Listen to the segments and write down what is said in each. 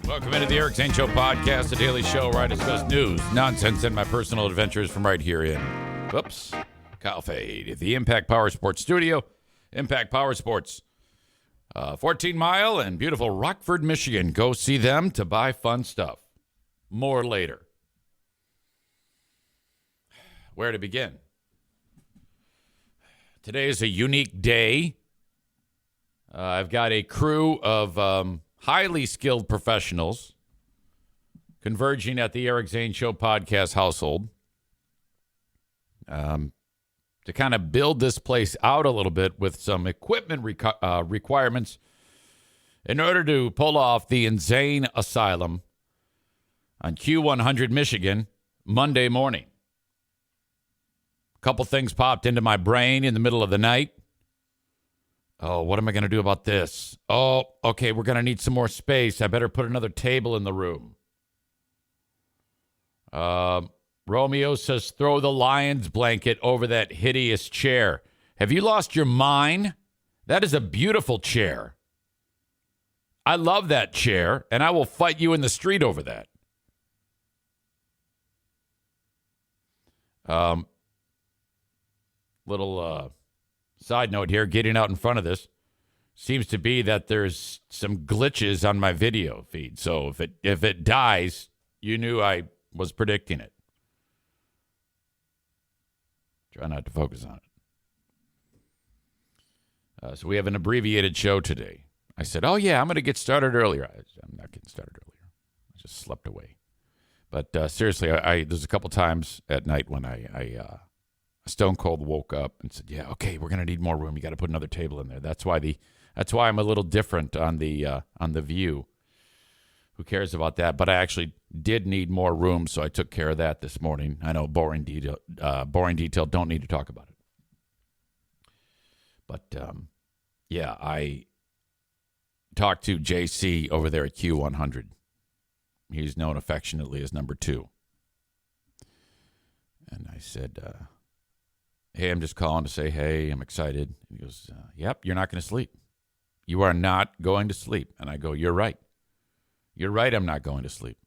Welcome into the EZSP Show podcast, a daily show where I discuss news, nonsense, and my personal adventures from right here in, Kyle Fade at the Impact Power Sports Studio. Impact Power Sports, 14 Mile and beautiful Rockford, Michigan. Go see them to buy fun stuff. More later. Where to begin? Today is a unique day. I've got a crew of highly skilled professionals converging at the EZSP Show podcast household to kind of build this place out a little bit with some equipment requirements in order to pull off the InZane Asylum on Q100 Michigan Monday morning. A couple things popped into my brain in the middle of the night. Oh, what am I going to do about this? Oh, okay, we're going to need some more space. I better put another table in the room. Romeo says, throw the lion's blanket over that hideous chair. Have you lost your mind? That is a beautiful chair. I love that chair, and I will fight you in the street over that. Little side note here, getting out in front of this, seems to be that there's some glitches on my video feed. So if it dies, you knew I was predicting it. Try not to focus on it. So we have an abbreviated show today. I said, oh, yeah, I'm going to get started earlier. I'm not getting started earlier. I just slept away. But seriously, there's a couple times at night when I stone cold woke up and said, yeah, okay, we're going to need more room. You got to put another table in there. That's why I'm a little different on the view. Who cares about that? But I actually did need more room, so I took care of that this morning. I know boring detail don't need to talk about it. But yeah, I talked to JC over there at Q100. He's known affectionately as number 2. And I said, hey, I'm just calling to say, hey, I'm excited. And he goes, yep, you're not going to sleep. You are not going to sleep. And I go, you're right. You're right, I'm not going to sleep.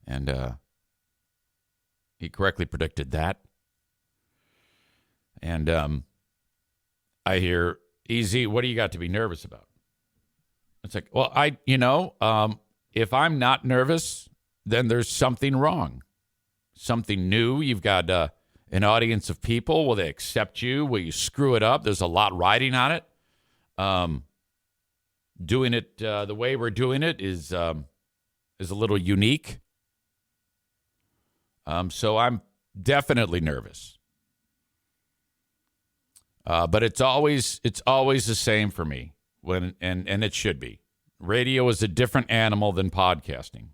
And he correctly predicted that. And I hear, EZ, what do you got to be nervous about? It's like, well, if I'm not nervous, then there's something wrong. Something new. You've got an audience of people. Will they accept you? Will you screw it up? There's a lot riding on it. Doing it the way we're doing it is a little unique. So I'm definitely nervous. But it's always the same for me and it should be. Radio is a different animal than podcasting.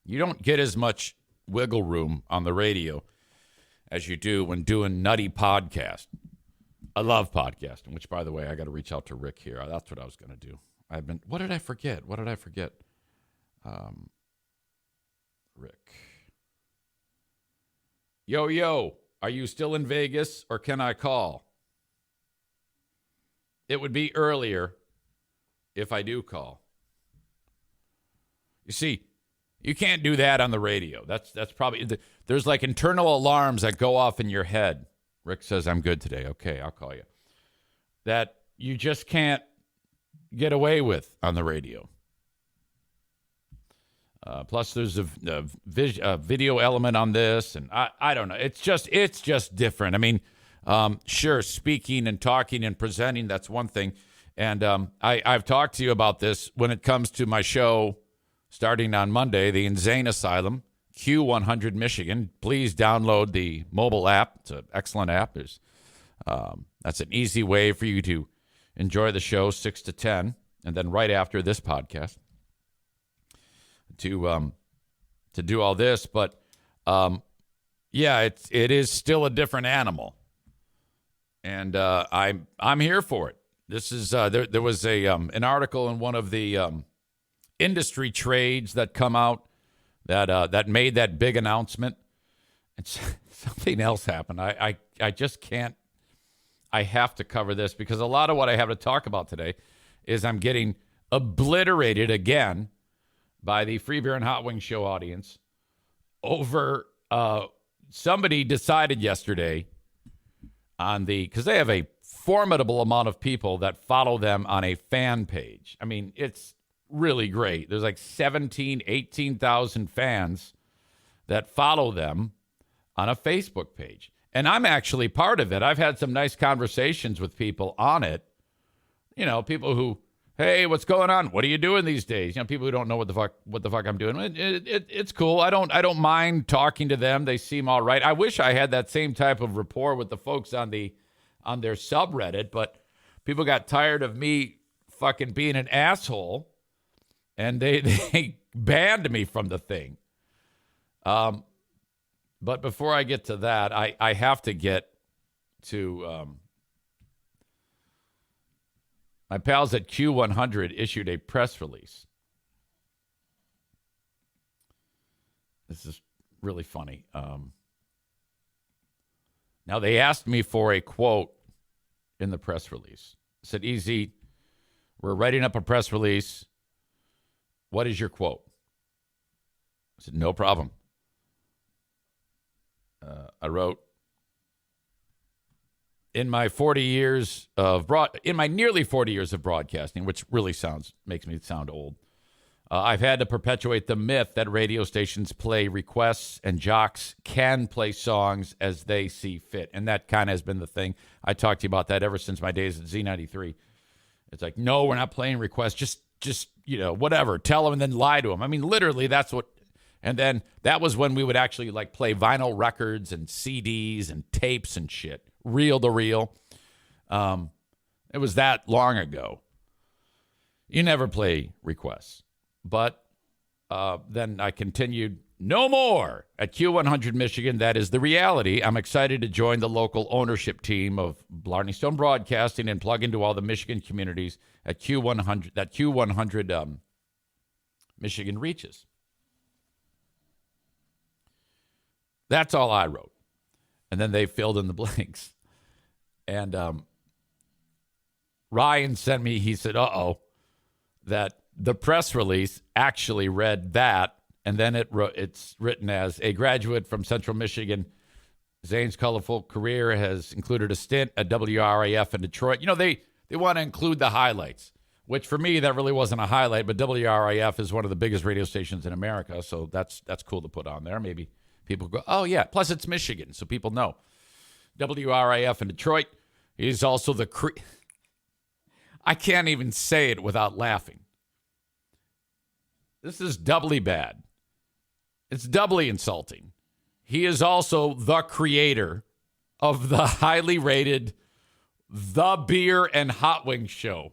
You don't get as much wiggle room on the radio as you do when doing nutty podcast. I love podcasting, which, by the way, I got to reach out to Rick here. That's what I was going to do. What did I forget? Rick. Yo, are you still in Vegas or can I call? It would be earlier if I do call. You see, you can't do that on the radio. That's probably, there's like internal alarms that go off in your head. Rick says, I'm good today. Okay, I'll call you. That you just can't get away with on the radio. Plus, there's a video element on this, and I don't know. It's just different. I mean, sure, speaking and talking and presenting, that's one thing. And I've talked to you about this when it comes to my show starting on Monday, the InZane Asylum, Q100 Michigan. Please download the mobile app. It's an excellent app. That's an easy way for you to enjoy the show 6 to 10, and then right after this podcast to do all this. But yeah, it is still a different animal, and I'm here for it. This is there was an article in one of the industry trades that come out that made that big announcement. And something else happened. I just can't. I have to cover this because a lot of what I have to talk about today is I'm getting obliterated again by the Free Beer and Hot Wings Show audience over somebody decided yesterday because they have a formidable amount of people that follow them on a fan page. I mean, it's really great. There's like 18,000 fans that follow them on a Facebook page. And I'm actually part of it. I've had some nice conversations with people on it. You know, people who, hey, what's going on? What are you doing these days? You know, people who don't know what the fuck I'm doing. It's cool. I don't mind talking to them. They seem all right. I wish I had that same type of rapport with the folks on their subreddit, but people got tired of me fucking being an asshole, and they banned me from the thing. But before I get to that, I have to get to my pals at Q100 issued a press release. This is really funny. Now, they asked me for a quote in the press release. I said, EZ, we're writing up a press release. What is your quote? I said, no problem. I wrote, in my nearly 40 years of broadcasting, which really makes me sound old, I've had to perpetuate the myth that radio stations play requests and jocks can play songs as they see fit. And that kind of has been the thing. I talked to you about that ever since my days at Z93. It's like, no, we're not playing requests. Just whatever. Tell them and then lie to them. I mean, literally, that's what. And then that was when we would actually like play vinyl records and CDs and tapes and shit, reel to reel. It was that long ago. You never play requests. But then I continued, no more at Q100 Michigan. That is the reality. I'm excited to join the local ownership team of Blarney Stone Broadcasting and plug into all the Michigan communities at Q100, that Q100 Michigan reaches. That's all I wrote. And then they filled in the blanks. And Ryan sent me, he said, that the press release actually read that. And then it's written as a graduate from Central Michigan. Zane's colorful career has included a stint at WRAF in Detroit. You know, they want to include the highlights, which for me, that really wasn't a highlight. But WRAF is one of the biggest radio stations in America. So that's cool to put on there. Maybe people go, oh, yeah. Plus, it's Michigan, so people know. WRAF in Detroit. He's also I can't even say it without laughing. This is doubly bad. It's doubly insulting. He is also the creator of the highly rated The Beer and Hot Wings Show.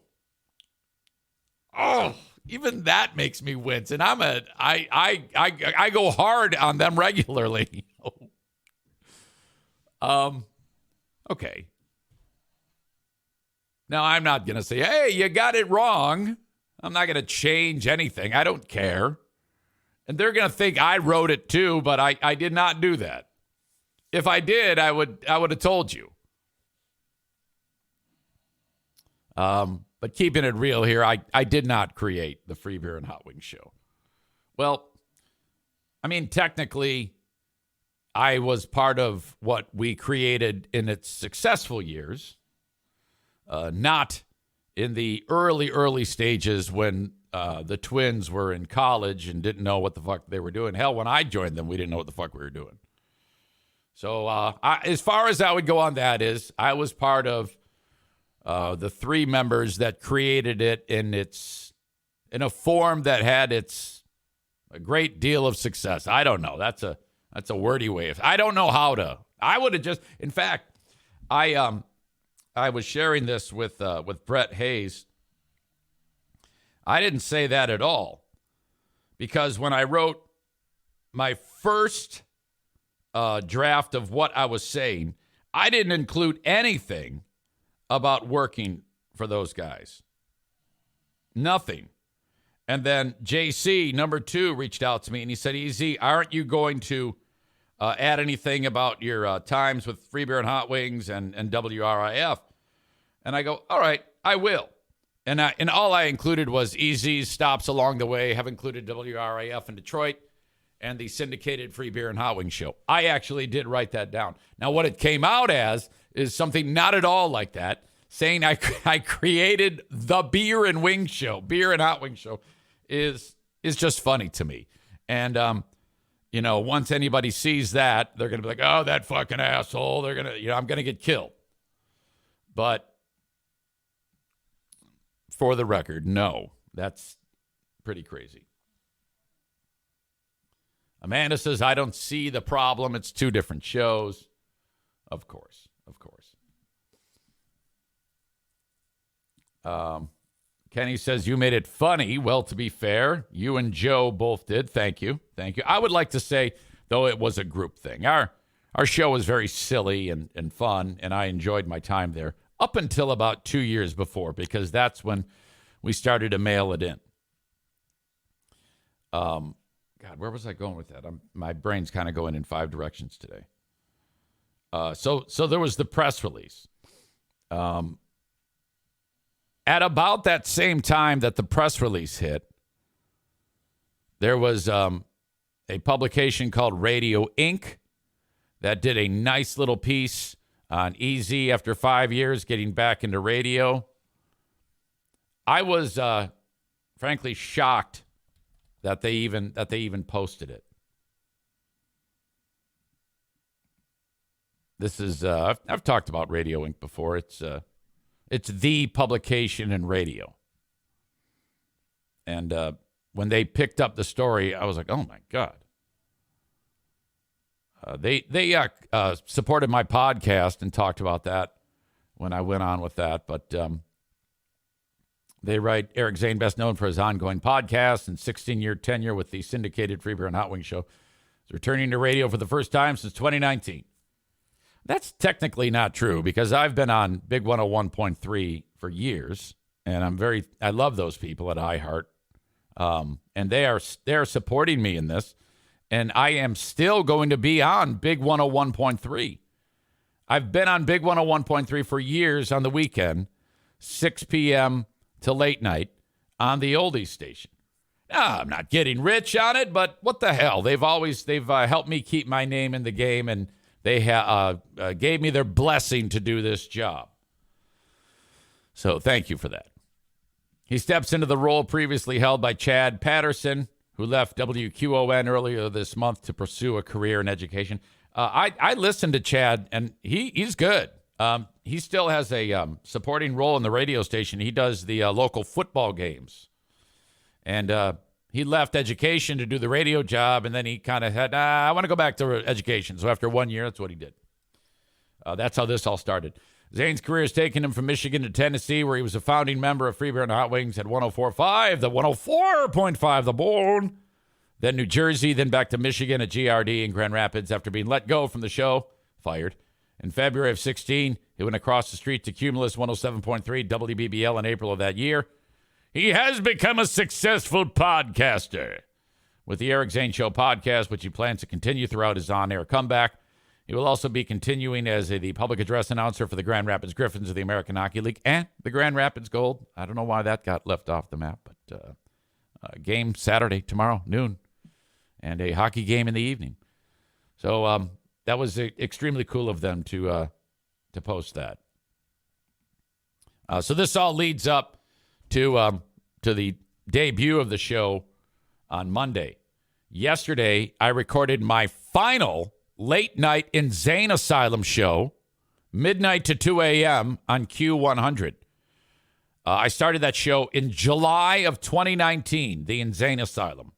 Oh, even that makes me wince. And I go hard on them regularly. Okay. Now, I'm not going to say, hey, you got it wrong. I'm not going to change anything. I don't care. And they're going to think I wrote it too, but I did not do that. If I did, I would have told you. But keeping it real here, I did not create the Free Beer and Hot Wings Show. Well, I mean, technically, I was part of what we created in its successful years, not in the early stages when the twins were in college and didn't know what the fuck they were doing. Hell, when I joined them, we didn't know what the fuck we were doing. So as far as I would go on that is, I was part of the three members that created it in a form that had a great deal of success. I don't know. That's a wordy way of. I don't know how to. I would have just. In fact, I was sharing this with Brett Hayes. I didn't say that at all, because when I wrote my first draft of what I was saying, I didn't include anything about working for those guys. Nothing. And then JC, number 2, reached out to me and he said, EZ, aren't you going to add anything about your times with Free Beer and Hot Wings and WRIF? And I go, all right, I will. And all I included was EZ's stops along the way. Have included WRAF in Detroit and the syndicated Free Beer and Hot Wings show. I actually did write that down. Now, what it came out as is something not at all like that, saying I created the Beer and Wings show. Beer and Hot Wings show is just funny to me. And, once anybody sees that, they're going to be like, oh, that fucking asshole. They're going to, I'm going to get killed. But for the record, no, that's pretty crazy. Amanda says, I don't see the problem. It's two different shows. Of course. Kenny says, you made it funny. Well, to be fair, you and Joe both did. Thank you. I would like to say, though, it was a group thing. Our show was very silly and fun, and I enjoyed my time there up until about 2 years before, because that's when we started to mail it in. God, where was I going with that? My brain's kind of going in 5 directions today. So there was the press release. At about that same time that the press release hit, there was a publication called Radio Inc. that did a nice little piece on EZ after 5 years getting back into radio. I was frankly shocked that they even posted it. This is I've talked about Radio Inc. before. It's the publication in radio. And when they picked up the story, I was like, oh my God. They supported my podcast and talked about that when I went on with that. But they write, Eric Zane, best known for his ongoing podcast and 16-year tenure with the syndicated Free Beer and Hot Wings show, is returning to radio for the first time since 2019. That's technically not true, because I've been on Big 101.3 for years, and I love those people at iHeart, and they are supporting me in this, and I am still going to be on Big 101.3. I've been on Big 101.3 for years on the weekend, 6 p.m. to late night on the oldies station. I'm not getting rich on it, but what the hell? They've helped me keep my name in the game, and they gave me their blessing to do this job. So thank you for that. He steps into the role previously held by Chad Patterson, who left WQON earlier this month to pursue a career in education. I listened to Chad, and he's good. He still has a supporting role in the radio station. He does the local football games. And he left education to do the radio job, and then he kind of had, I want to go back to education. So after 1 year, that's what he did. That's how this all started. Zane's career has taken him from Michigan to Tennessee, where he was a founding member of Free Beer and Hot Wings at 104.5, the 104.5, the Bone. Then New Jersey, then back to Michigan at GRD in Grand Rapids after being let go from the show, fired. In February of 16, he went across the street to Cumulus 107.3 WBBL in April of that year. He has become a successful podcaster with the Eric Zane Show podcast, which he plans to continue throughout his on-air comeback. He will also be continuing as the public address announcer for the Grand Rapids Griffins of the American Hockey League and the Grand Rapids Gold. I don't know why that got left off the map, but game Saturday, tomorrow, noon, and a hockey game in the evening. So that was extremely cool of them to post that. So this all leads up to the debut of the show on Monday. Yesterday, I recorded my final late-night InZane Asylum show, midnight to 2 a.m. on Q100. I started that show in July of 2019, the InZane Asylum.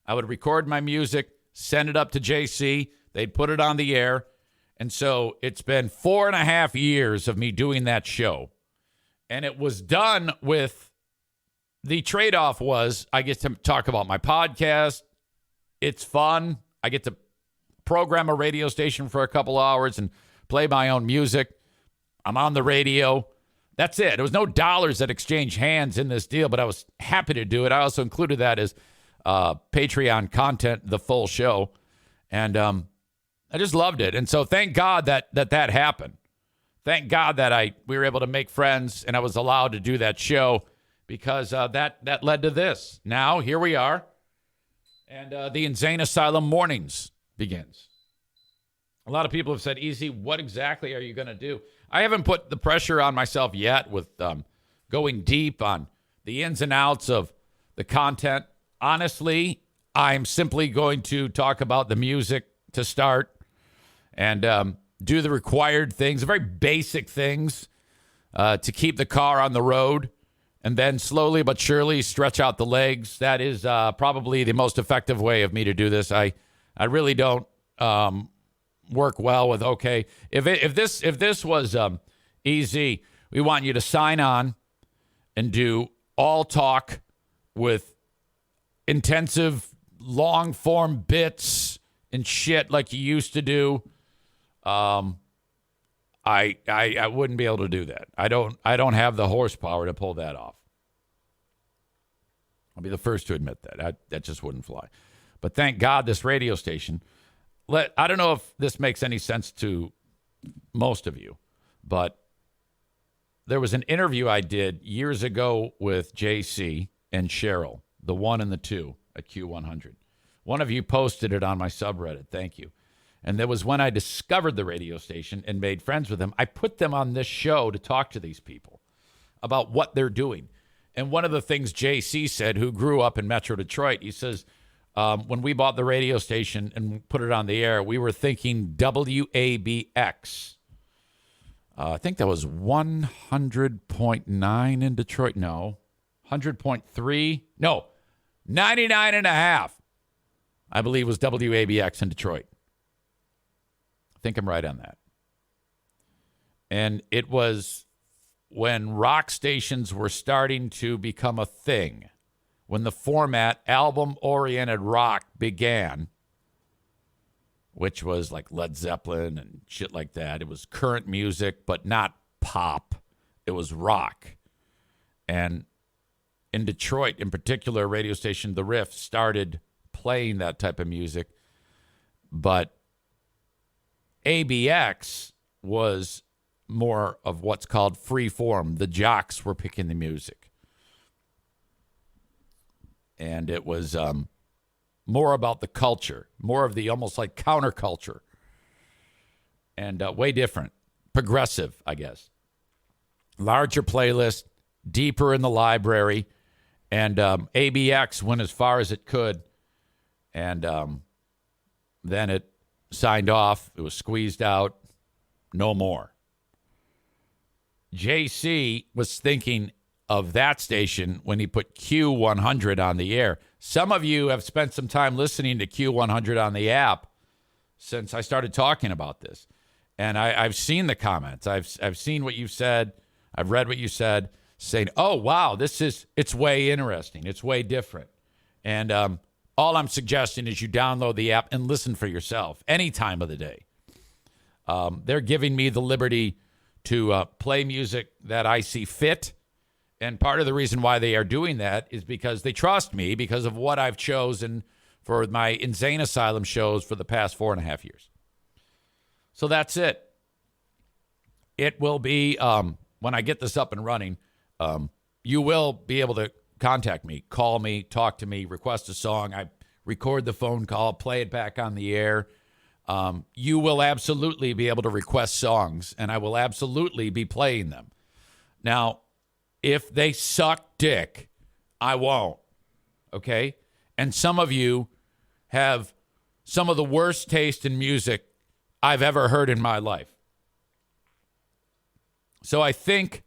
I would record my music, send it up to JC. They'd put it on the air. And so it's been 4.5 years of me doing that show. And it was done with, the trade-off was I get to talk about my podcast. It's fun. I get to program a radio station for a couple hours and play my own music. I'm on the radio. That's it. There was no dollars that exchange hands in this deal, but I was happy to do it. I also included that as Patreon content, the full show. And I just loved it. And so thank God that happened. thank God that we were able to make friends and I was allowed to do that show because that led to this. Now, here we are. And the InZane Asylum Mornings begins. A lot of people have said, Easy, what exactly are you going to do? I haven't put the pressure on myself yet with going deep on the ins and outs of the content. Honestly, I'm simply going to talk about the music to start and do the required things, the very basic things to keep the car on the road. And then slowly but surely stretch out the legs. That is probably the most effective way of me to do this. I really don't work well with, okay, if this was easy, we want you to sign on and do all talk with intensive long form bits and shit like you used to do. I wouldn't be able to do that. I don't have the horsepower to pull that off. I'll be the first to admit that. That just wouldn't fly. But thank God this radio station. I don't know if this makes any sense to most of you, but there was an interview I did years ago with JC and Cheryl, the 1 and the 2 at Q100. One of you posted it on my subreddit. Thank you. And that was when I discovered the radio station and made friends with them. I put them on this show to talk to these people about what they're doing. And one of the things JC said, who grew up in Metro Detroit, he says, when we bought the radio station and put it on the air, we were thinking WABX. I think that was 100.9 in Detroit. No. 100.3. No. 99.5. I believe was WABX in Detroit. I think I'm right on that. And it was when rock stations were starting to become a thing, when the format album-oriented rock began, which was like Led Zeppelin and shit like that. It was current music, but not pop. It was rock. And in Detroit, in particular, radio station The Riff started playing that type of music. But ABX was more of what's called free form. The jocks were picking the music. And it was more about the culture, more of the almost like counterculture. And way different. Progressive, I guess. Larger playlist, deeper in the library. And ABX went as far as it could. And then it signed off. It was squeezed out. No more. JC was thinking of that station when he put Q100 on the air. Some of you have spent some time listening to Q100 on the app since I started talking about this. And I've seen the comments. I've seen what you've said. I've read what you said, saying, oh, wow, it's way interesting. It's way different. And all I'm suggesting is you download the app and listen for yourself any time of the day. They're giving me the liberty to play music that I see fit. And part of the reason why they are doing that is because they trust me because of what I've chosen for my InZane Asylum shows for the past 4.5 years. So that's it. It will be, when I get this up and running, you will be able to contact me, call me, talk to me, request a song. I record the phone call, play it back on the air. You will absolutely be able to request songs, and I will absolutely be playing them. Now, if they suck dick, I won't, okay? And some of you have some of the worst taste in music I've ever heard in my life. So I think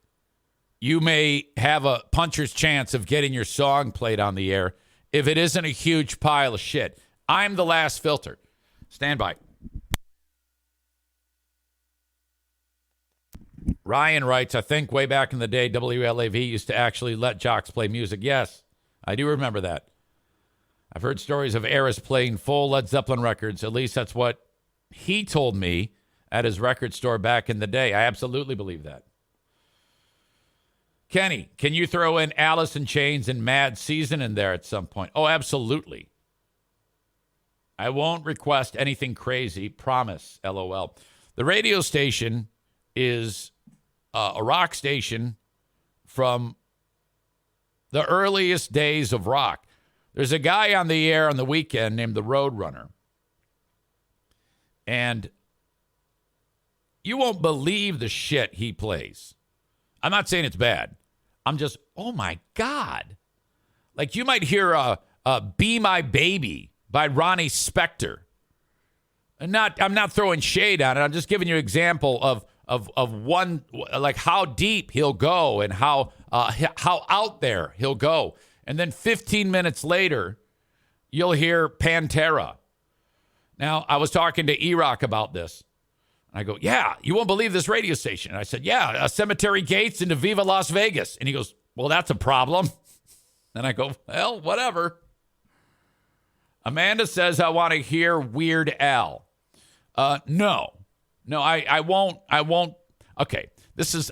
you may have a puncher's chance of getting your song played on the air if it isn't a huge pile of shit. I'm the last filter. Stand by. Ryan writes, I think way back in the day, WLAV used to actually let jocks play music. Yes, I do remember that. I've heard stories of Eras playing full Led Zeppelin records. At least that's what he told me at his record store back in the day. I absolutely believe that. Kenny, can you throw in Alice in Chains and Mad Season in there at some point? Oh, absolutely. I won't request anything crazy. Promise, LOL. The radio station is a rock station from the earliest days of rock. There's a guy on the air on the weekend named the Roadrunner. And you won't believe the shit he plays. I'm not saying it's bad. I'm just, oh my God. Like you might hear Be My Baby by Ronnie Spector. I'm not throwing shade on it. I'm just giving you an example of one, like how deep he'll go and how out there he'll go. And then 15 minutes later, you'll hear Pantera. Now, I was talking to E-Rock about this. And I go, yeah, you won't believe this radio station. And I said, yeah, Cemetery Gates into Viva Las Vegas. And he goes, well, that's a problem. And I go, well, whatever. Amanda says, I want to hear Weird Al. No, I won't. Okay.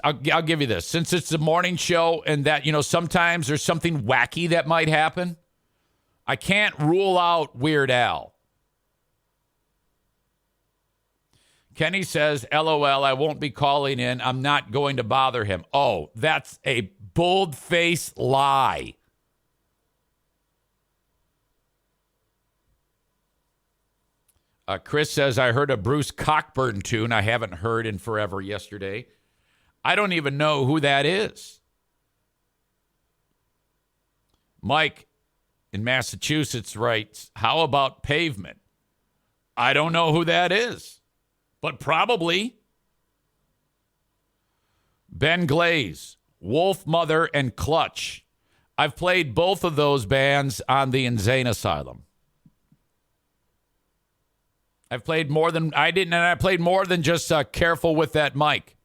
I'll give you this. Since it's the morning show and that, sometimes there's something wacky that might happen, I can't rule out Weird Al. Kenny says, LOL, I won't be calling in. I'm not going to bother him. Oh, that's a bold-faced lie. Chris says, I heard a Bruce Cockburn tune I haven't heard in forever yesterday. I don't even know who that is. Mike in Massachusetts writes, how about Pavement? I don't know who that is, but probably. Ben Glaze, Wolf Mother, and Clutch. I've played both of those bands on the InZane Asylum. I've played more than I played more than just Careful with That Mic.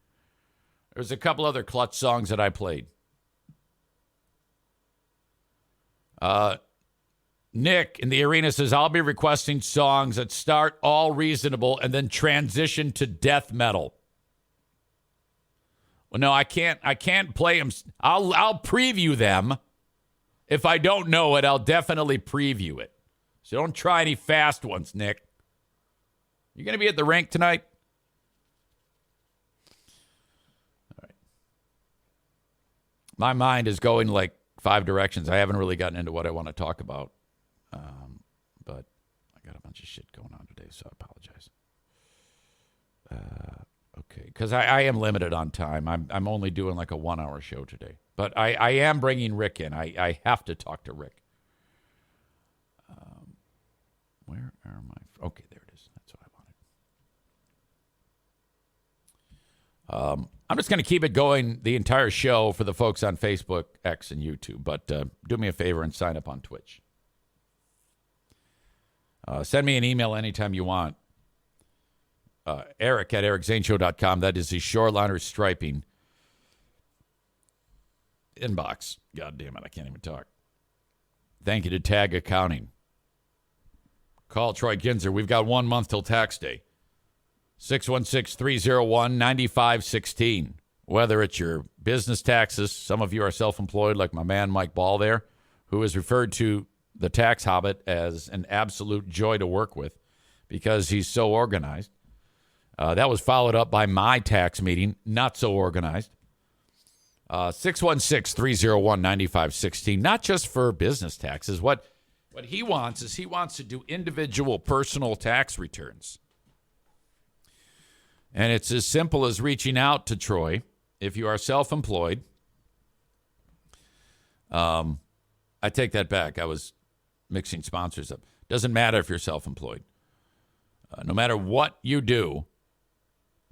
There's a couple other Clutch songs that I played. Nick in the arena says, I'll be requesting songs that start all reasonable and then transition to death metal. Well, no, I can't play them. I'll preview them. If I don't know it, I'll definitely preview it. So don't try any fast ones, Nick. You going to be at the rink tonight? All right. My mind is going like 5 directions. I haven't really gotten into what I want to talk about. But I got a bunch of shit going on today, so I apologize. Okay, because I am limited on time. I'm only doing like a 1-hour show today. But I am bringing Rick in. I have to talk to Rick. Where are my... Okay, there it is. That's what I wanted. I'm just going to keep it going the entire show for the folks on Facebook, X, and YouTube. But do me a favor and sign up on Twitch. Send me an email anytime you want. Eric at ericzaneshow.com. That is the Shoreliner Striping inbox. God damn it, I can't even talk. Thank you to Tag Accounting. Call Troy Ginzer. We've got 1 month till tax day. 616-301-9516. Whether it's your business taxes, some of you are self-employed like my man Mike Ball there, who is referred to the Tax Hobbit as an absolute joy to work with because he's so organized. That was followed up by my tax meeting, not so organized. 616-301-9516, not just for business taxes. What he wants is he wants to do individual personal tax returns. And it's as simple as reaching out to Troy. If you are self-employed, I take that back. I was mixing sponsors up. Doesn't matter if you're self-employed. No matter what you do,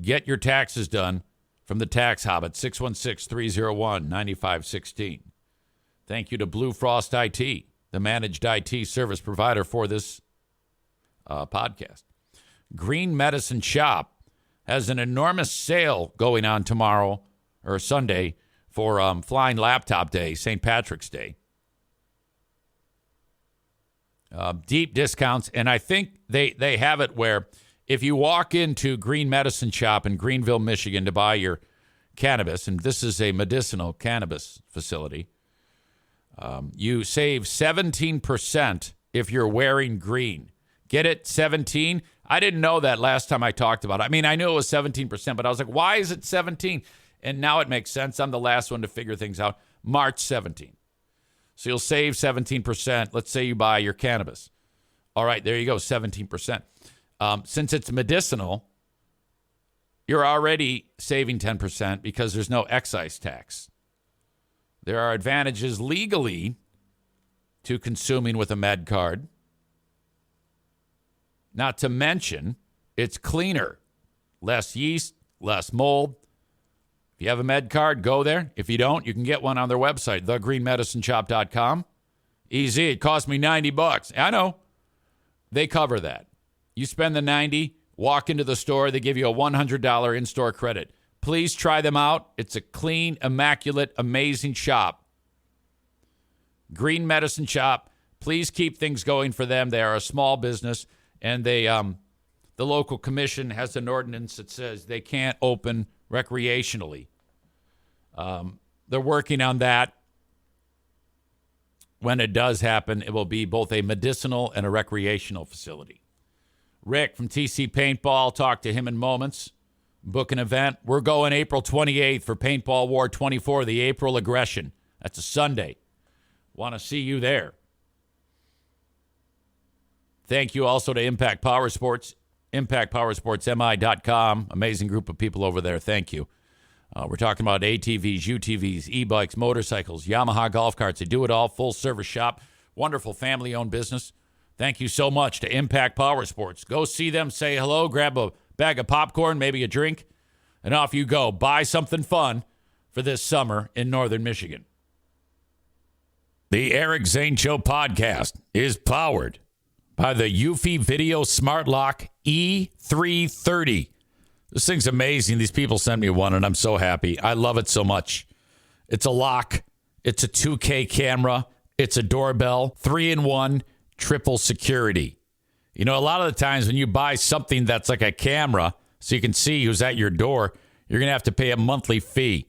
get your taxes done from the Tax Hobbit, 616-301-9516. Thank you to Blue Frost IT, the managed IT service provider for this podcast. Green Medicine Shop has an enormous sale going on tomorrow or Sunday for Flying Laptop Day, St. Patrick's Day. Deep discounts, and I think they have it where if you walk into Green Medicine Shop in Greenville, Michigan to buy your cannabis, and this is a medicinal cannabis facility, you save 17% if you're wearing green. Get it? 17? I didn't know that last time I talked about it. I mean, I knew it was 17%, but I was like, why is it 17? And now it makes sense. I'm the last one to figure things out. March 17. So you'll save 17%. Let's say you buy your cannabis. All right, there you go, 17%. Since it's medicinal, you're already saving 10% because there's no excise tax. There are advantages legally to consuming with a med card. Not to mention, it's cleaner. Less yeast, less mold. If you have a med card, go there. If you don't, you can get one on their website, thegreenmedicineshop.com. Easy. It cost me $90. I know. They cover that. You spend the $90, walk into the store, they give you a $100 in-store credit. Please try them out. It's a clean, immaculate, amazing shop. Green Medicine Shop. Please keep things going for them. They are a small business, and they the local commission has an ordinance that says they can't open recreationally. They're working on that. When it does happen, it will be both a medicinal and a recreational facility. Rick from TC Paintball, talk to him in moments. Book an event. We're going April 28th for Paintball War 24, the April aggression. That's a Sunday. Want to see you there. Thank you also to Impact Power Sports, impactpowersportsmi.com. Amazing group of people over there. Thank you. We're talking about ATVs, UTVs, e-bikes, motorcycles, Yamaha golf carts. They do it all. Full service shop. Wonderful family-owned business. Thank you so much to Impact Power Sports. Go see them, say hello, grab a bag of popcorn, maybe a drink, and off you go. Buy something fun for this summer in northern Michigan. The Eric Zane Show podcast is powered by the Eufy Video Smart Lock E330. This thing's amazing. These people sent me one, and I'm so happy. I love it so much. It's a lock. It's a 2K camera. It's a doorbell. 3-in-1, triple security. You know, a lot of the times when you buy something that's like a camera so you can see who's at your door, you're going to have to pay a monthly fee.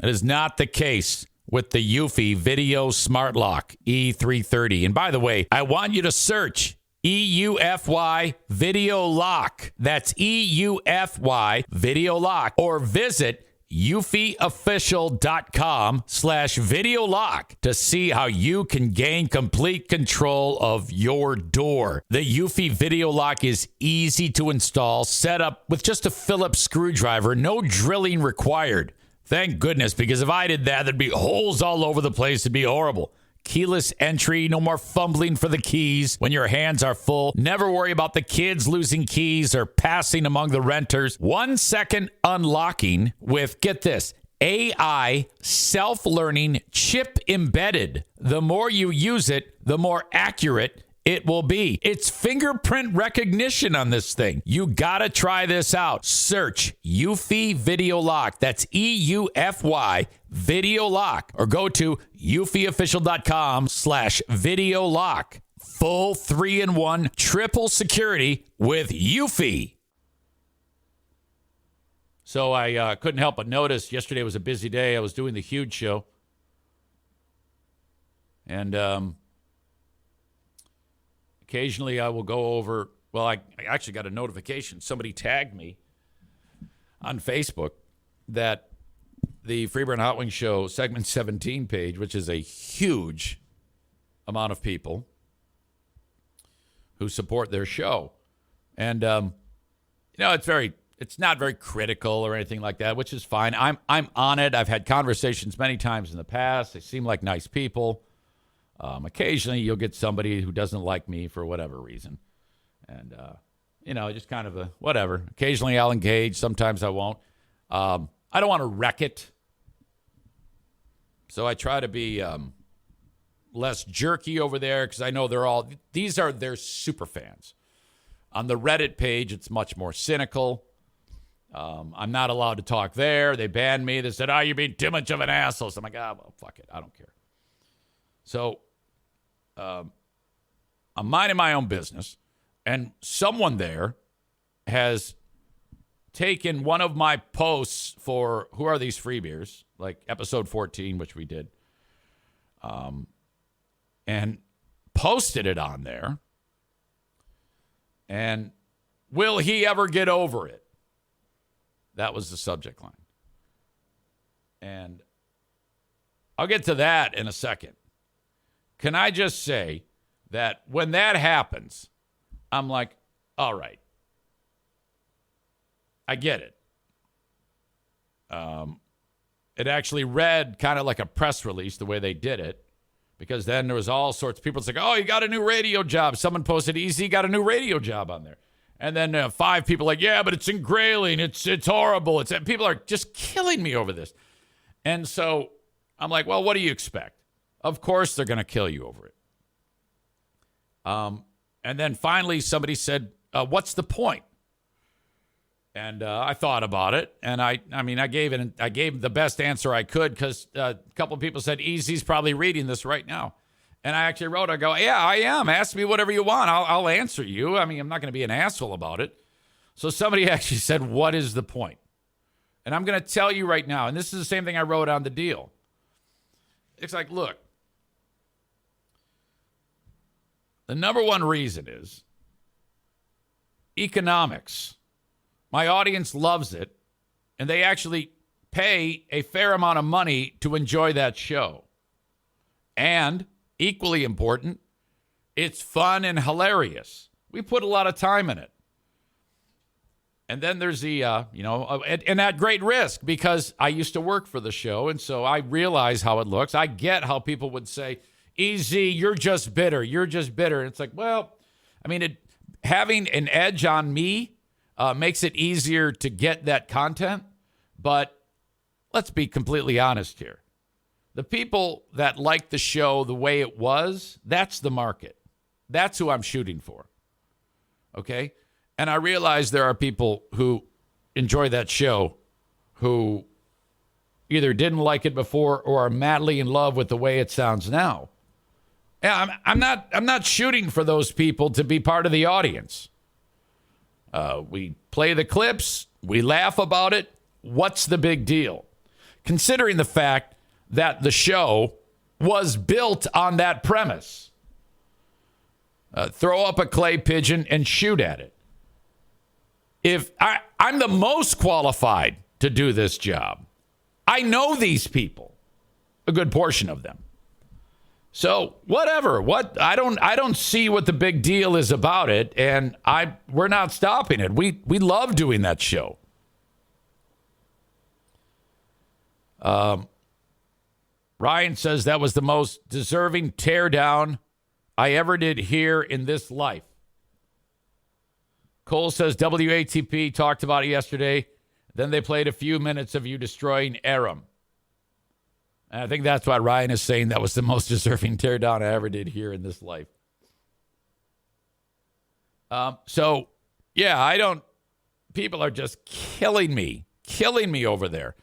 That is not the case with the Eufy Video Smart Lock E330. And by the way, I want you to search EUFY Video Lock. That's EUFY Video Lock. Or visit eufyofficial.com/video lock to see how you can gain complete control of your door. The Eufy Video Lock is easy to install, set up with just a Phillips screwdriver, no drilling required. Thank goodness, because if I did that, there'd be holes all over the place. It'd be horrible. Keyless entry, no more fumbling for the keys when your hands are full. Never worry about the kids losing keys or passing among the renters. 1 second unlocking with, get this, AI self-learning chip embedded. The more you use it, the more accurate it will be. It's fingerprint recognition on this thing. You gotta try this out. Search Eufy Video Lock. That's EUFY Video Lock. Or go to eufyofficial.com/video lock. Full 3-in-1 triple security with Eufy. So I couldn't help but notice yesterday was a busy day. I was doing the Huge Show. And occasionally I will go over, well, I actually got a notification. Somebody tagged me on Facebook that the Freeburn Hot Wing Show segment 17 page, which is a huge amount of people who support their show. And, it's not very critical or anything like that, which is fine. I'm on it. I've had conversations many times in the past. They seem like nice people. Occasionally you'll get somebody who doesn't like me for whatever reason. And, just kind of whatever. Occasionally I'll engage. Sometimes I won't. I don't want to wreck it. So I try to be less jerky over there because I know they're super fans. On the Reddit page, it's much more cynical. I'm not allowed to talk there. They banned me. They said, you're being too much of an asshole. So I'm like, well, fuck it. I don't care. So I'm minding my own business, and someone there has taken one of my posts for Who Are These Free Beers, like episode 14, which we did, and posted it on there. And Will he ever get over it? That was the subject line. And I'll get to that in a second. Can I just say that when that happens, I'm like, all right. I get it. It actually read kind of like a press release the way they did it, because then there was all sorts of people saying, oh, you got a new radio job. Someone posted, EZ got a new radio job on there. And then 5 people like, yeah, but it's in Grayling. It's horrible. People are just killing me over this. And so I'm like, well, what do you expect? Of course they're going to kill you over it. And then finally somebody said, what's the point? And I thought about it, and I gave the best answer I could, because a couple of people said, EZ's probably reading this right now. And I actually wrote, I go, yeah, I am. Ask me whatever you want. I'll answer you. I mean, I'm not going to be an asshole about it. So somebody actually said, what is the point? And I'm going to tell you right now, and this is the same thing I wrote on the deal. It's like, look, the number one reason is economics. My audience loves it, and they actually pay a fair amount of money to enjoy that show. And equally important, it's fun and hilarious. We put a lot of time in it. And then there's the, and at great risk, because I used to work for the show, and so I realize how it looks. I get how people would say, EZ, you're just bitter. You're just bitter. And it's like, well, I mean, having an edge on me makes it easier to get that content. But let's be completely honest here. The people that like the show the way it was, that's the market. That's who I'm shooting for. Okay? And I realize there are people who enjoy that show who either didn't like it before or are madly in love with the way it sounds now. Yeah, I'm not shooting for those people to be part of the audience. We play the clips, we laugh about it. What's the big deal? Considering the fact that the show was built on that premise. Throw up a clay pigeon and shoot at it. If I'm the most qualified to do this job, I know these people, a good portion of them. So whatever, I don't see what the big deal is about it, and we're not stopping it. We love doing that show. Ryan says that was the most deserving teardown I ever did here in this life. Cole says WATP talked about it yesterday. Then they played a few minutes of you destroying Aram. And I think that's why Ryan is saying that was the most deserving teardown I ever did here in this life. So, yeah, people are just killing me over there.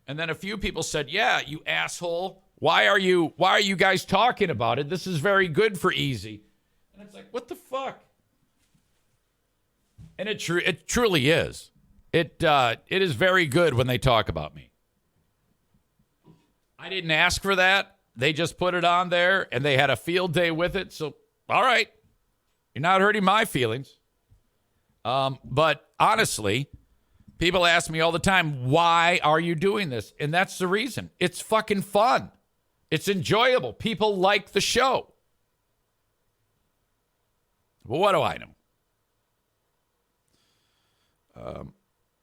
And then a few people said, yeah, you asshole. Why are you guys talking about it? This is very good for Easy. And it's like, what the fuck? And it truly is. It is very good when they talk about me. I didn't ask for that. They just put it on there, and they had a field day with it. So, all right. You're not hurting my feelings. But honestly, people ask me all the time, why are you doing this? And that's the reason. It's fucking fun. It's enjoyable. People like the show. Well, what do I know?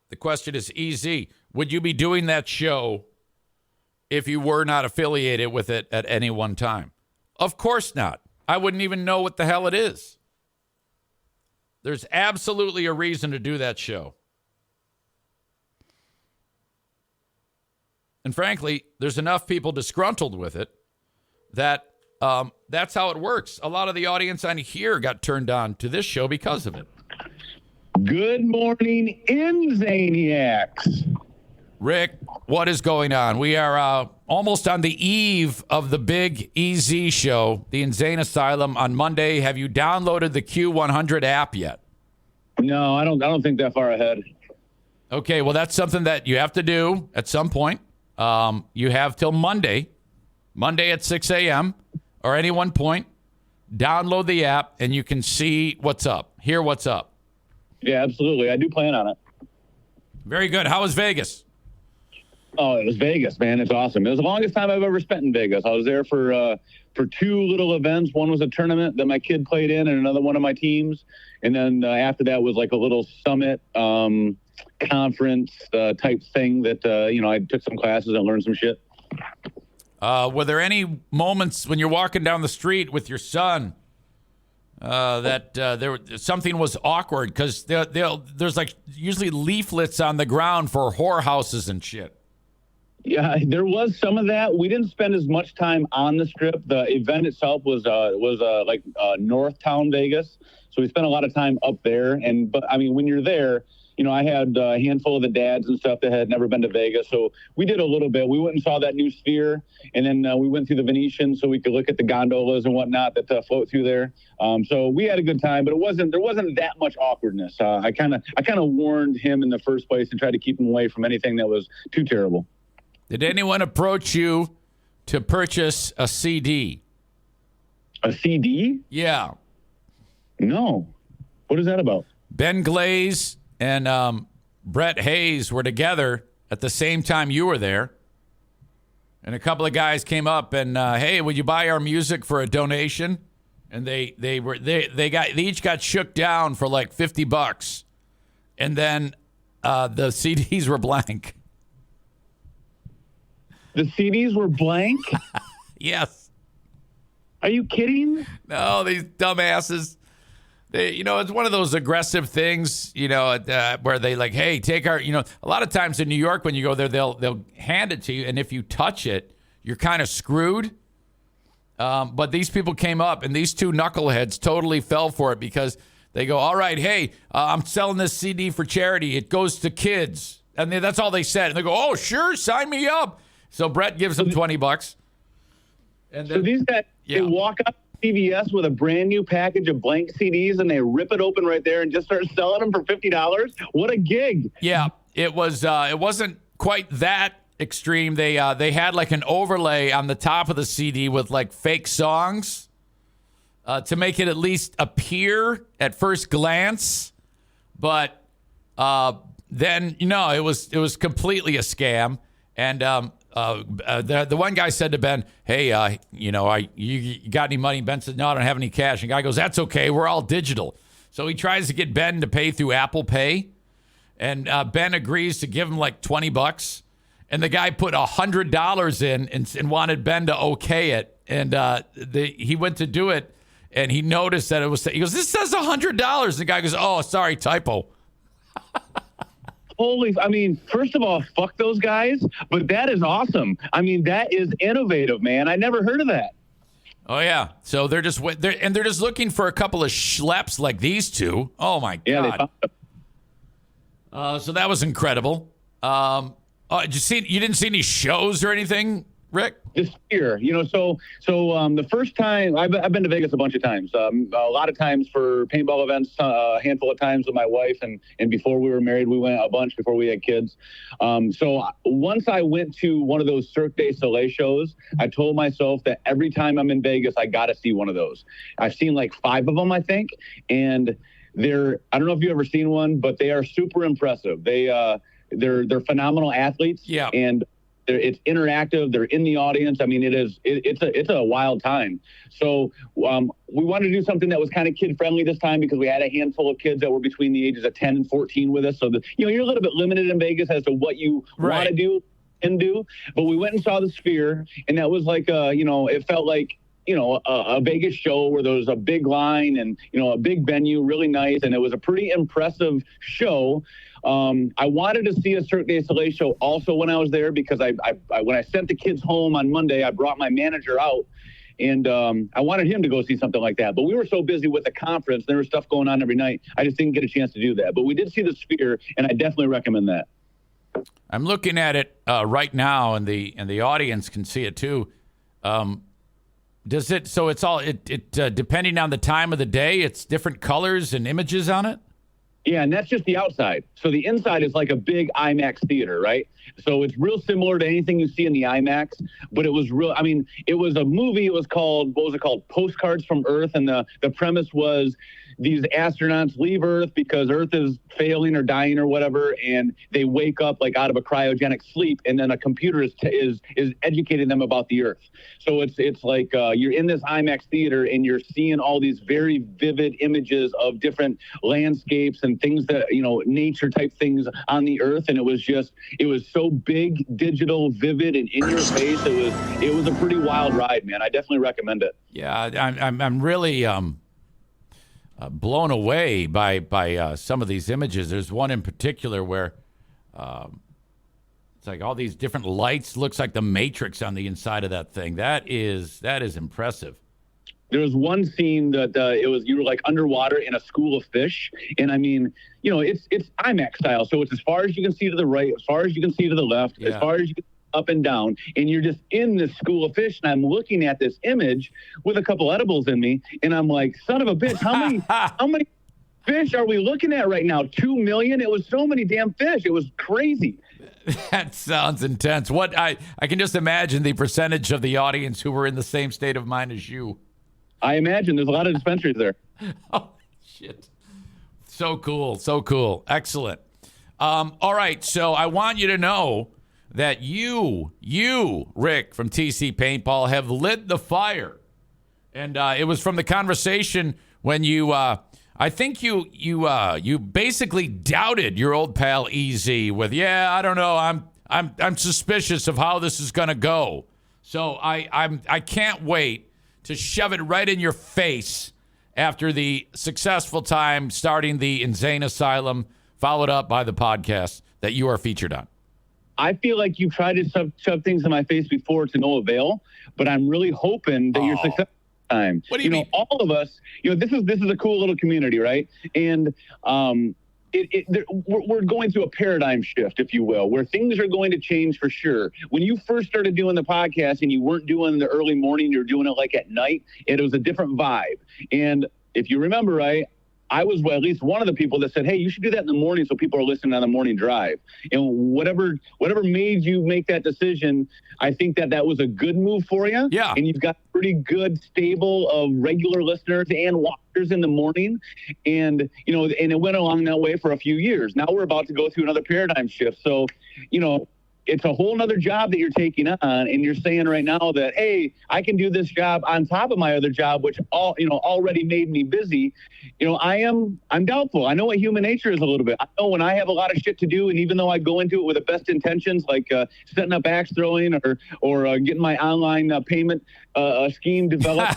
The question is easy. Would you be doing that show if you were not affiliated with it at any one time? Of course not. I wouldn't even know what the hell it is. There's absolutely a reason to do that show. And frankly, there's enough people disgruntled with it that that's how it works. A lot of the audience on here got turned on to this show because of it. Good morning, InZaniacs. Rick, what is going on? We are almost on the eve of the big EZ show, the InZane Asylum, on Monday. Have you downloaded the Q100 app yet? No, I don't think that far ahead. Okay, well, that's something that you have to do at some point. You have till Monday at 6 a.m. or any one point. Download the app, and you can see what's up. Hear what's up. Yeah, absolutely. I do plan on it. Very good. How was Vegas? Oh, it was Vegas, man. It's awesome. It was the longest time I've ever spent in Vegas. I was there for 2 little events. One was a tournament that my kid played in, and another one of my teams. And then after that was like a little summit conference type thing that I took some classes and learned some shit. Were there any moments when you're walking down the street with your son that something was awkward? Because there's like usually leaflets on the ground for whorehouses and shit. Yeah, there was some of that. We didn't spend as much time on the strip. The event itself was like North Town Vegas, so we spent a lot of time up there. But I mean, when you're there, I had a handful of the dads and stuff that had never been to Vegas, so we did a little bit. We went and saw that new Sphere, and then we went through the Venetian so we could look at the gondolas and whatnot that float through there. So we had a good time, but there wasn't that much awkwardness. I kind of warned him in the first place and tried to keep him away from anything that was too terrible. Did anyone approach you to purchase a CD? A CD? Yeah. No. What is that about? Ben Glaze and Brett Hayes were together at the same time you were there. And a couple of guys came up and, hey, would you buy our music for a donation? And they each got shook down for like $50. And then the CDs were blank. The CDs were blank? Yes. Are you kidding? No, these dumbasses. It's one of those aggressive things, where they like, hey, take our, a lot of times in New York when you go there, they'll hand it to you. And if you touch it, you're kind of screwed. But these people came up and these two knuckleheads totally fell for it because they go, all right, hey, I'm selling this CD for charity. It goes to kids. And that's all they said. And they go, oh, sure, sign me up. So Brett gives them $20. And then, so these guys, They walk up to CVS with a brand new package of blank CDs and they rip it open right there and just start selling them for $50. What a gig. Yeah, it was. It wasn't quite that extreme. They had like an overlay on the top of the CD with like fake songs to make it at least appear at first glance. But then, it was completely a scam. And the one guy said to Ben, hey, you got any money? Ben said, no, I don't have any cash. And the guy goes, that's okay. We're all digital. So he tries to get Ben to pay through Apple Pay. And Ben agrees to give him like $20. And the guy put $100 in and wanted Ben to okay it. And he went to do it. And he noticed that he goes, this says $100. The guy goes, oh, sorry, typo. First of all, fuck those guys, but that is awesome. That is innovative, man. I never heard of that. Oh yeah. So they're just looking for a couple of schleps like these two. Oh my God. Yeah, so that was incredible. You didn't see any shows or anything, Rick? This year, the first time I've been to Vegas a bunch of times, a lot of times for paintball events, a handful of times with my wife, and before we were married, we went a bunch before we had kids. So once I went to one of those Cirque du Soleil shows, I told myself that every time I'm in Vegas, I got to see one of those. I've seen like 5 of them, I think, and I don't know if you've ever seen one, but they are super impressive. They're phenomenal athletes. Yeah. And it's interactive. They're in the audience. It's a wild time. So we wanted to do something that was kind of kid friendly this time because we had a handful of kids that were between the ages of 10 and 14 with us. So you're a little bit limited in Vegas as to what you want to do and do. But we went and saw the Sphere, and that was like it felt like a Vegas show where there was a big line and a big venue, really nice, and it was a pretty impressive show. I wanted to see a Cirque du Soleil show also when I was there because I when I sent the kids home on Monday, I brought my manager out and I wanted him to go see something like that. But we were so busy with the conference, there was stuff going on every night. I just didn't get a chance to do that. But we did see the Sphere, and I definitely recommend that. I'm looking at it right now, and the audience can see it too. Does it? So it's all depending on the time of the day. It's different colors and images on it. Yeah, and that's just the outside. So the inside is like a big IMAX theater, right? So it's real similar to anything you see in the IMAX, but it was real. It was a movie. It was called, what was it called? Postcards from Earth. And the premise was these astronauts leave Earth because Earth is failing or dying or whatever, and they wake up like out of a cryogenic sleep, and then a computer is educating them about the Earth. So it's like you're in this IMAX theater and you're seeing all these very vivid images of different landscapes and things that, nature type things on the Earth, and it was so big, digital, vivid, and in your face. It was a pretty wild ride, man. I definitely recommend it. Yeah, I'm really blown away by some of these images. There's one in particular where it's like all these different lights. Looks like the Matrix on the inside of that thing. That is impressive. There was one scene that you were like underwater in a school of fish, and I mean, it's IMAX style, so it's as far as you can see to the right, as far as you can see to the left, as far as you can up and down, and you're just in this school of fish, and I'm looking at this image with a couple edibles in me, and I'm like, son of a bitch, how many fish are we looking at right now? 2 million? It was so many damn fish. It was crazy. That sounds intense. What I can just imagine the percentage of the audience who were in the same state of mind as you. I imagine there's a lot of dispensaries there. Oh, shit. So cool. Excellent. All right, so I want you to know that you, Rick, from TC Paintball, have lit the fire. And it was from the conversation when you, I think you basically doubted your old pal EZ with, I don't know, I'm suspicious of how this is going to go. So I can't wait to shove it right in your face after the successful time starting the InZane Asylum, followed up by the podcast that you are featured on. I feel like you've tried to shove things in my face before to no avail, but I'm really hoping that you're successful this time. What do you mean? All of us, this is a cool little community, right? And we're going through a paradigm shift, if you will, where things are going to change for sure. When you first started doing the podcast and you weren't doing the early morning, you were doing it like at night, it was a different vibe. And if you remember right, I was at least one of the people that said, hey, you should do that in the morning so people are listening on the morning drive. And whatever made you make that decision, I think that was a good move for you. Yeah. And you've got a pretty good stable of regular listeners and watchers in the morning. And, and it went along that way for a few years. Now we're about to go through another paradigm shift. So, it's a whole nother job that you're taking on, and you're saying right now that, hey, I can do this job on top of my other job, which already made me busy. I'm doubtful. I know what human nature is a little bit. I know when I have a lot of shit to do, and even though I go into it with the best intentions, like setting up axe throwing or getting my online payment scheme developed,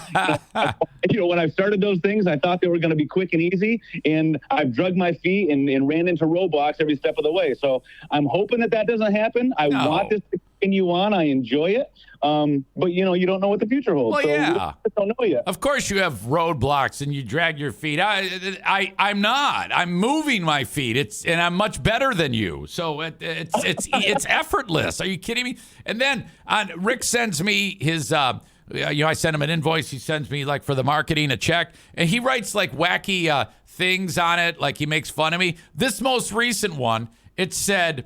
when I started those things, I thought they were going to be quick and easy, and I've drugged my feet and ran into roadblocks every step of the way. So I'm hoping that doesn't happen. I want this to continue on. I enjoy it. But you don't know what the future holds. Well, so yeah. we don't know yet. Of course you have roadblocks and you drag your feet. I'm not. I'm moving my feet. And I'm much better than you. So it's effortless. Are you kidding me? And then Rick sends me his I send him an invoice. He sends me like for the marketing a check, and he writes like wacky things on it, like he makes fun of me. This most recent one, it said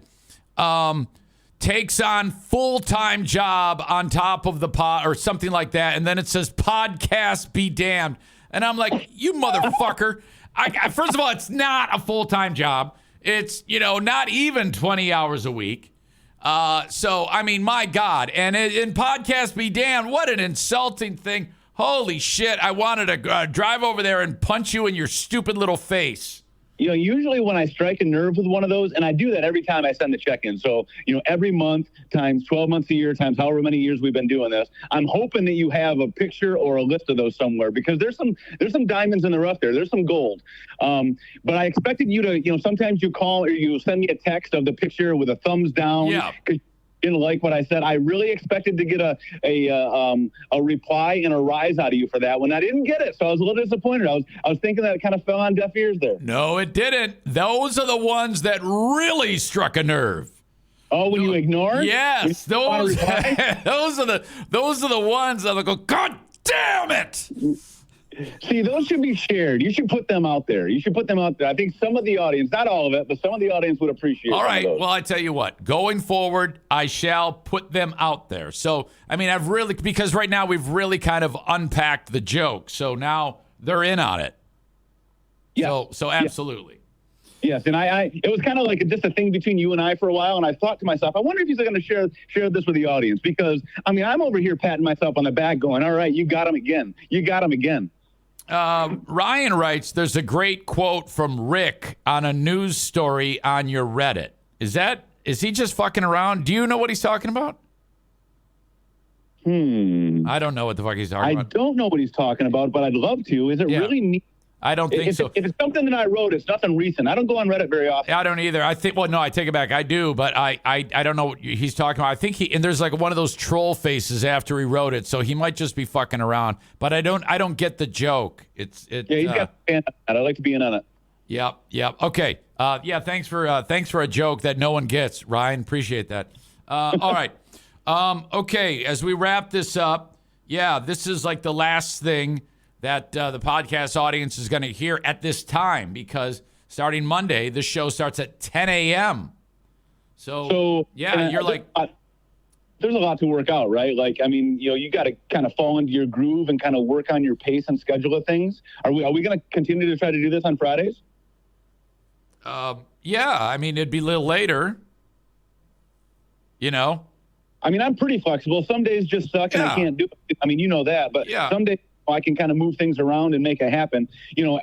takes on full-time job on top of the pod or something like that. And then it says podcast be damned. And I'm like, you motherfucker. First of all, it's not a full-time job. It's, not even 20 hours a week. So, I mean, my God. And in podcast be damned, what an insulting thing. Holy shit. I wanted to drive over there and punch you in your stupid little face. Usually when I strike a nerve with one of those, and I do that every time I send the check in. So, every month times 12 months a year times however many years we've been doing this, I'm hoping that you have a picture or a list of those somewhere, because there's some diamonds in the rough there. There's some gold. But I expected you to, sometimes you call or you send me a text of the picture with a thumbs down. Yeah. Didn't like what I said. I really expected to get a reply and a rise out of you for that one. I didn't get it, so I was a little disappointed. I was thinking that it kind of fell on deaf ears there. No, it didn't. Those are the ones that really struck a nerve. Oh, when you ignore? Yes, those are the ones that go, God damn it. See, those should be shared. You should put them out there. I think some of the audience, not all of it, but some of the audience would appreciate it. All right. Well, I tell you what, going forward, I shall put them out there. So, I mean, because right now we've really kind of unpacked the joke. So now they're in on it. Yeah. So absolutely. Yes, and it was kind of like just a thing between you and I for a while, and I thought to myself, I wonder if he's going to share this with the audience, because I mean, I'm over here patting myself on the back, going, "All right, you got him again. You got him again." Ryan writes, "There's a great quote from Rick on a news story on your Reddit. Is he just fucking around? Do you know what he's talking about?" I don't know what the fuck he's talking about. I don't know what he's talking about, but I'd love to. Is it really neat? I don't think so. If it's something that I wrote, it's nothing recent. I don't go on Reddit very often. I don't either. I think, well, no, I take it back. I do, but I don't know what he's talking about. I think and there's like one of those troll faces after he wrote it, so he might just be fucking around. But I don't get the joke. Yeah, he's got to I like to be in on it. Yep. Okay. Thanks for a joke that no one gets, Ryan. Appreciate that. All right. Okay, as we wrap this up, this is like the last thing that the podcast audience is going to hear at this time, because starting Monday, the show starts at 10 a.m. So you're like... There's a lot to work out, right? Like, I mean, you got to kind of fall into your groove and kind of work on your pace and schedule of things. Are we going to continue to try to do this on Fridays? I mean, it'd be a little later, I mean, I'm pretty flexible. Some days just suck and I can't do it. I mean, you know that, but some days I can kind of move things around and make it happen.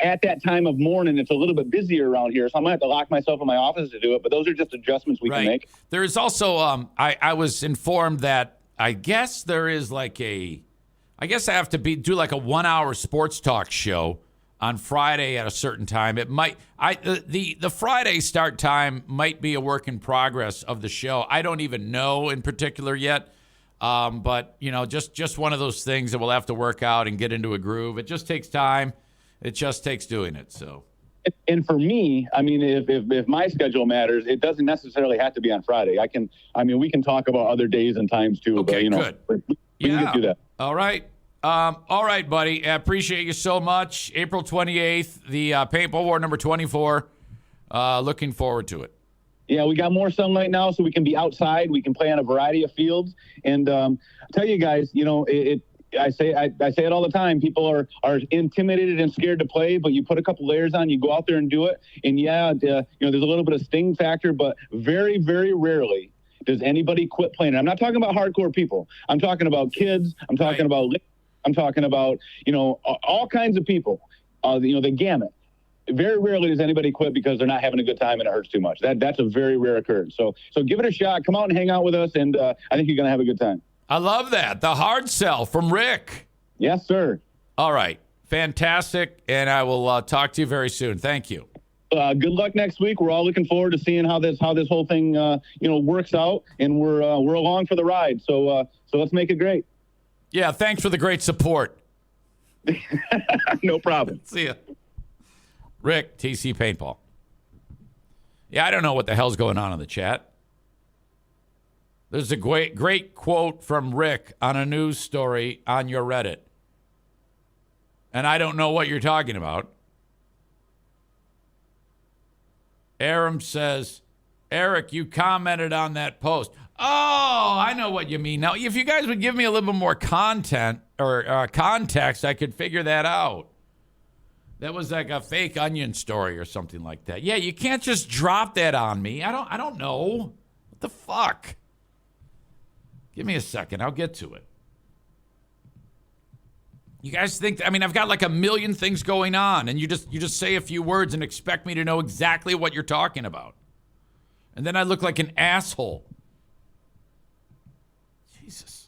At that time of morning, it's a little bit busier around here, so I might have to lock myself in my office to do it, but those are just adjustments we can make. There is also, I was informed that I guess there is like I have to do like a 1 hour sports talk show on Friday at a certain time. It might, the Friday start time might be a work in progress of the show. I don't even know in particular yet. But just one of those things that we'll have to work out and get into a groove. It just takes time. It just takes doing it. So, and for me, I mean, if my schedule matters, it doesn't necessarily have to be on Friday. We can talk about other days and times too. Okay, but, good. We can do that. All right. All right, buddy. I appreciate you so much. April 28th, the Paintball War number 24. Looking forward to it. Yeah, we got more sunlight now, so we can be outside. We can play on a variety of fields. And I tell you guys, I say it all the time. People are intimidated and scared to play, but you put a couple layers on, you go out there and do it. And there's a little bit of sting factor, but very, very rarely does anybody quit playing. And I'm not talking about hardcore people. I'm talking about kids. I'm talking about all kinds of people. The gamut. Very rarely does anybody quit because they're not having a good time and it hurts too much. That's a very rare occurrence. So give it a shot. Come out and hang out with us, and I think you're going to have a good time. I love that. The hard sell from Rick. Yes, sir. All right. Fantastic. And I will talk to you very soon. Thank you. Good luck next week. We're all looking forward to seeing how this whole thing works out, and we're along for the ride. So let's make it great. Yeah. Thanks for the great support. No problem. See ya. Rick, TC Paintball. Yeah, I don't know what the hell's going on in the chat. There's a great quote from Rick on a news story on your Reddit. And I don't know what you're talking about. Aram says, Eric, you commented on that post. Oh, I know what you mean. Now, if you guys would give me a little bit more content or context, I could figure that out. That was like a fake Onion story or something like that. Yeah, you can't just drop that on me. I don't know. What the fuck? Give me a second. I'll get to it. You guys think, I've got like a million things going on, and you just say a few words and expect me to know exactly what you're talking about. And then I look like an asshole. Jesus.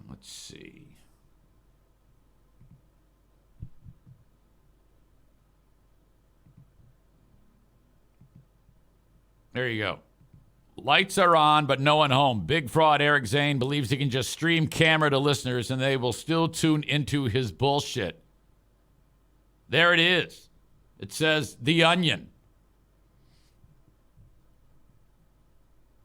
Let's see. There you go. Lights are on, but no one home. Big fraud Eric Zane believes he can just stream camera to listeners and they will still tune into his bullshit. There it is. It says The Onion.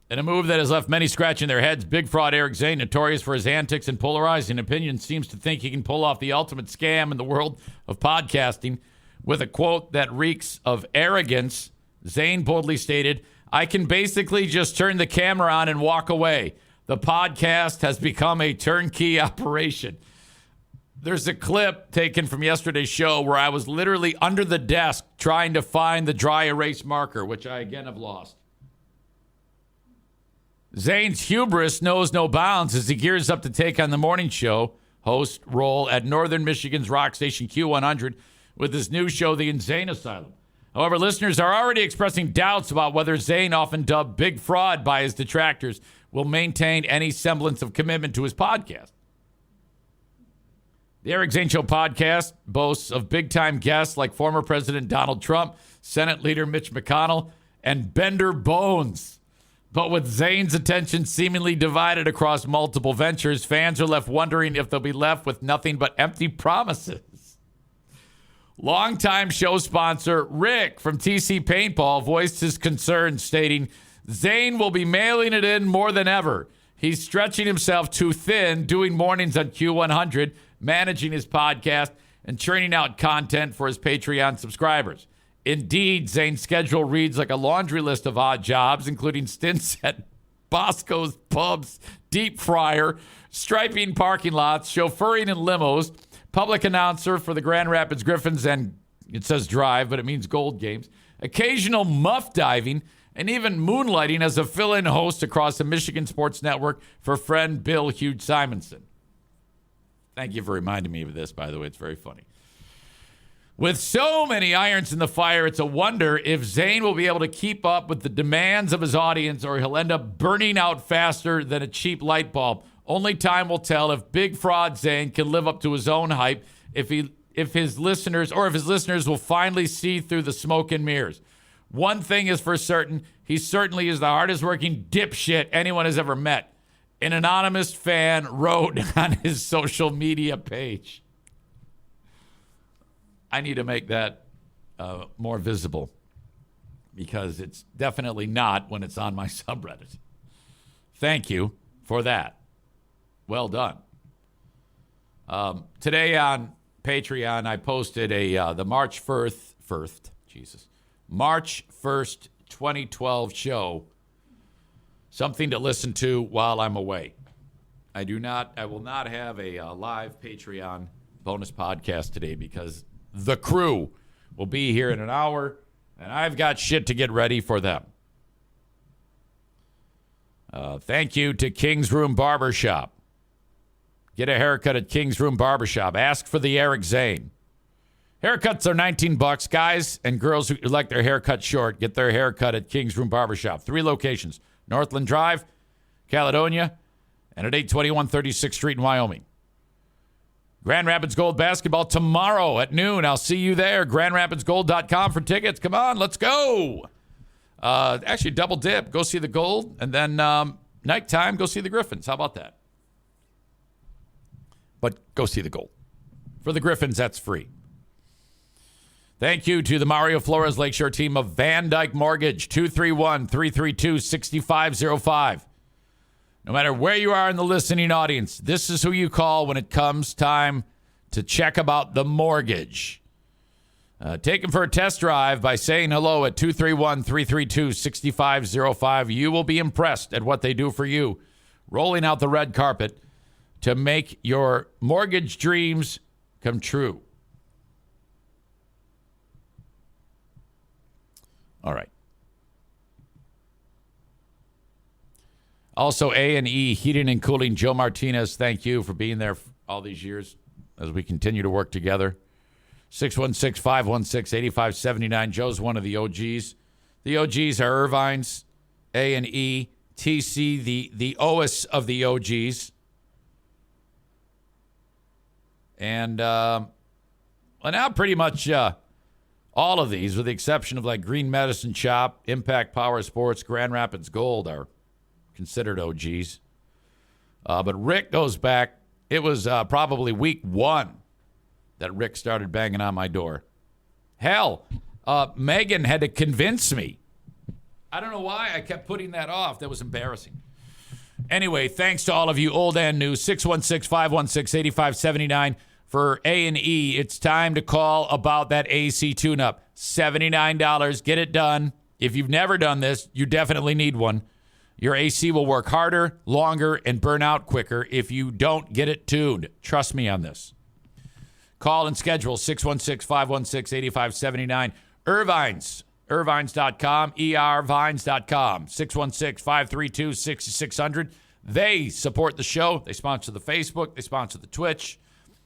In a move that has left many scratching their heads, big fraud Eric Zane, notorious for his antics and polarizing opinions, seems to think he can pull off the ultimate scam in the world of podcasting with a quote that reeks of arrogance. Zane boldly stated, I can basically just turn the camera on and walk away. The podcast has become a turnkey operation. There's a clip taken from yesterday's show where I was literally under the desk trying to find the dry erase marker, which I again have lost. Zane's hubris knows no bounds as he gears up to take on the morning show host role at Northern Michigan's rock station Q100 with his new show, the InZane Asylum. However, listeners are already expressing doubts about whether Zane, often dubbed Big Fraud by his detractors, will maintain any semblance of commitment to his podcast. The Eric Zane Show podcast boasts of big-time guests like former President Donald Trump, Senate Leader Mitch McConnell, and Bender Bones. But with Zane's attention seemingly divided across multiple ventures, fans are left wondering if they'll be left with nothing but empty promises. Longtime show sponsor Rick from TC Paintball voiced his concerns, stating, Zane will be mailing it in more than ever. He's stretching himself too thin, doing mornings on Q100, managing his podcast, and churning out content for his Patreon subscribers. Indeed, Zane's schedule reads like a laundry list of odd jobs, including stints at Bosco's Pubs, Deep Fryer, striping parking lots, chauffeuring in limos, public announcer for the Grand Rapids Griffins, and it says drive, but it means gold games, occasional muff diving, and even moonlighting as a fill-in host across the Michigan Sports Network for friend Bill Hughes Simonson. Thank you for reminding me of this, by the way. It's very funny. With so many irons in the fire, it's a wonder if Zane will be able to keep up with the demands of his audience or he'll end up burning out faster than a cheap light bulb. Only time will tell if Big Fraud Zane can live up to his own hype, if his listeners will finally see through the smoke and mirrors. One thing is for certain, he certainly is the hardest working dipshit anyone has ever met. An anonymous fan wrote on his social media page. I need to make that more visible because it's definitely not when it's on my subreddit. Thank you for that. Well done. Today on Patreon, I posted the March 1st, March 1st, 2012 show. Something to listen to while I'm away. I will not have a live Patreon bonus podcast today because the crew will be here in an hour, and I've got shit to get ready for them. Thank you to King's Room Barbershop. Get a haircut at King's Room Barbershop. Ask for the Eric Zane. Haircuts are $19. Guys and girls who like their haircut short, get their haircut at King's Room Barbershop. 3 locations. Northland Drive, Caledonia, and at 821 36th Street in Wyoming. Grand Rapids Gold basketball tomorrow at noon. I'll see you there. GrandRapidsGold.com for tickets. Come on, let's go. Actually, double dip. Go see the Gold, and then nighttime, go see the Griffins. How about that? But go see the Gold. For the Griffins, that's free. Thank you to the Mario Flores Lakeshore team of Van Dyke Mortgage, 231-332-6505. No matter where you are in the listening audience, this is who you call when it comes time to check about the mortgage. Take them for a test drive by saying hello at 231-332-6505. You will be impressed at what they do for you, rolling out the red carpet to make your mortgage dreams come true. All right. Also, A&E Heating and Cooling, Joe Martinez, thank you for being there all these years as we continue to work together. 616-516-8579. Joe's one of the OGs. The OGs are Irvine's, A&E, TC, the OS of the OGs. And well, now pretty much all of these, with the exception of like Green Medicine Shop, Impact Power Sports, Grand Rapids Gold, are considered OGs. But Rick goes back. It was probably week 1 that Rick started banging on my door. Hell, Megan had to convince me. I don't know why I kept putting that off. That was embarrassing. Anyway, thanks to all of you, old and new. 616-516-8579 for A&E. It's time to call about that AC tune-up. $79. Get it done. If you've never done this, you definitely need one. Your AC will work harder, longer, and burn out quicker if you don't get it tuned. Trust me on this. Call and schedule 616-516-8579. Irvines.com, ervines.com, 616-532-6600. They support the show. They sponsor the Facebook. They sponsor the Twitch.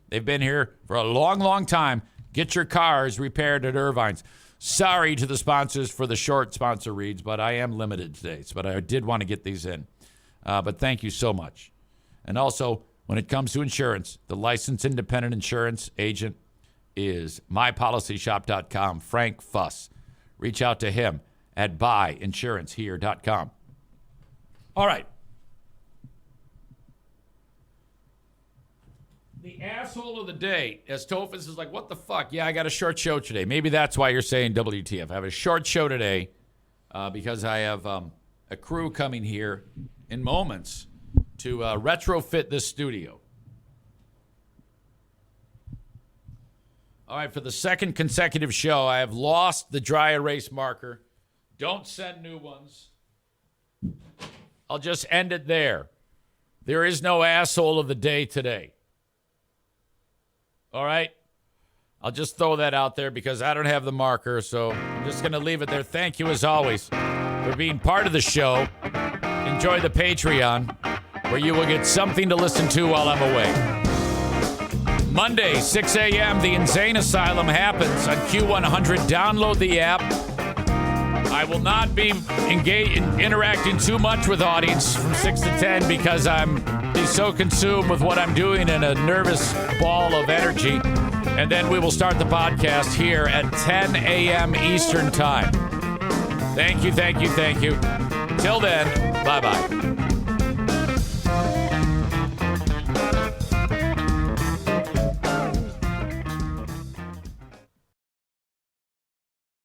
They've been here for a long, long time. Get your cars repaired at Irvines. Sorry to the sponsors for the short sponsor reads, but I am limited today. But I did want to get these in. But thank you so much. And also, when it comes to insurance, the licensed independent insurance agent is mypolicyshop.com, Frank Fuss. Reach out to him at buyinsurancehere.com. All right. The asshole of the day, as Tophus is like, what the fuck? Yeah, I got a short show today. Maybe that's why you're saying WTF. I have a short show today because I have a crew coming here in moments to retrofit this studio. All right, for the second consecutive show, I have lost the dry erase marker. Don't send new ones. I'll just end it there. There is no asshole of the day today. All right? I'll just throw that out there because I don't have the marker, so I'm just going to leave it there. Thank you, as always, for being part of the show. Enjoy the Patreon, where you will get something to listen to while I'm away. Monday, 6 a.m., the InZane Asylum happens on Q100. Download the app. I will not be interacting too much with audience from 6 to 10 because I'm so consumed with what I'm doing in a nervous ball of energy. And then we will start the podcast here at 10 a.m. Eastern Time. Thank you, thank you, thank you. Till then, bye-bye.